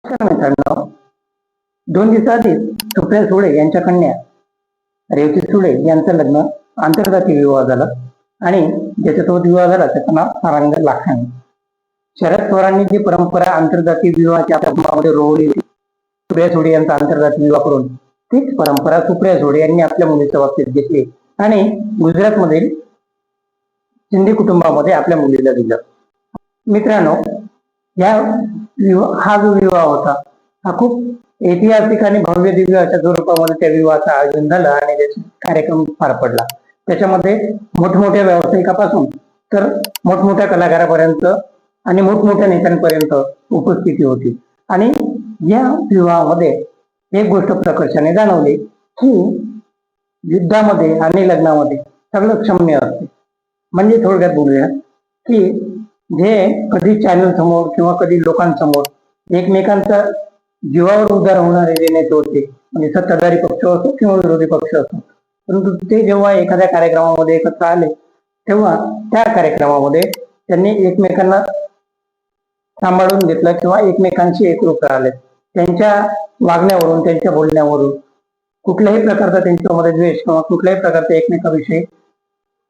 मित्रांनो, 2 दिवसाआधी सुप्रिया सुळे यांच्या कन्या रेवती सुळे यांचं लग्न आंतरजातीय विवाह झालं आणि ज्याच्यासोबत विवाह झाला त्याचं नाव सारंग लाखाणी. शरद पवारांनी जी परंपरा आंतरजातीय विवाहाची आपल्या कुटुंबामध्ये रोवली सुप्रिया सुळे यांचा आंतरजातीय विवाह करून, तीच परंपरा सुप्रिया सुळे यांनी आपल्या मुलीच्या बाबतीत घेतली आणि गुजरातमधील शिंदे कुटुंबामध्ये आपल्या मुलीला दिलं. मित्रांनो, हा जो विवाह होता हा खूप ऐतिहासिक आणि भव्य दिव्य अशा स्वरूपामध्ये त्या विवाहाचं आयोजन झालं आणि त्याचा कार्यक्रम पार पडला. त्याच्यामध्ये मोठमोठ्या व्यावसायिकापासून तर मोठमोठ्या कलाकारापर्यंत आणि मोठमोठ्या नेत्यांपर्यंत उपस्थिती होती. आणि या विवाहामध्ये एक गोष्ट प्रकर्षाने जाणवली की युद्धामध्ये आणि लग्नामध्ये सगळं क्षम्य असते. म्हणजे थोडक्यात बोलूया की जे कधी चॅनल समोर किंवा कधी लोकांसमोर एकमेकांचा जीवावर उद्धार होणारे नेते होते, म्हणजे सत्ताधारी पक्ष असो किंवा विरोधी पक्ष असो, परंतु ते जेव्हा एखाद्या कार्यक्रमामध्ये एकत्र आले तेव्हा त्या कार्यक्रमामध्ये त्यांनी एकमेकांना सांभाळून घेतलं किंवा एकमेकांशी एकरूप राहिले. त्यांच्या वागण्यावरून, त्यांच्या बोलण्यावरून कुठल्याही प्रकारचा त्यांच्यामध्ये द्वेष किंवा कुठल्याही प्रकारचा एकमेकाविषयी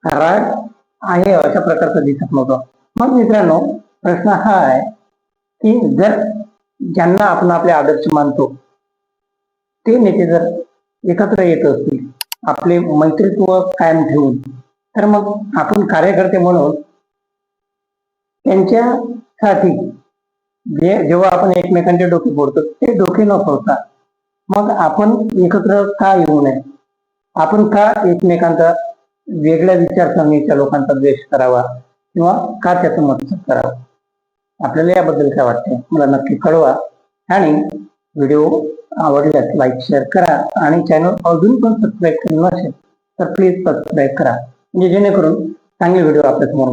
राग आहे अशा प्रकारचं दिसत नव्हतं. मग मित्रांनो, प्रश्न हा आहे की जर ज्यांना आपण आपले आदर्श मानतो ते नेते जर एकत्र येत असतील आपले मैत्रीत्व कायम ठेवून, तर मग आपण कार्यकर्ते म्हणून त्यांच्यासाठी जेव्हा आपण एकमेकांचे डोके फोडतो ते डोके न फोडता मग आपण एकत्र का येऊ नये? आपण का एकमेकांचा वेगळ्या विचारसरणीच्या लोकांचा द्वेष करावा किंवा का त्याचं मत्सर करावं? आपल्याला याबद्दल काय वाटतंय मला नक्की कळवा. आणि व्हिडिओ आवडल्यास लाईक शेअर करा आणि चॅनल अजून पण सबस्क्राईब केलं नसेल तर प्लीज सबस्क्राईब करा, म्हणजे जेणेकरून चांगले व्हिडिओ आपल्यासमोर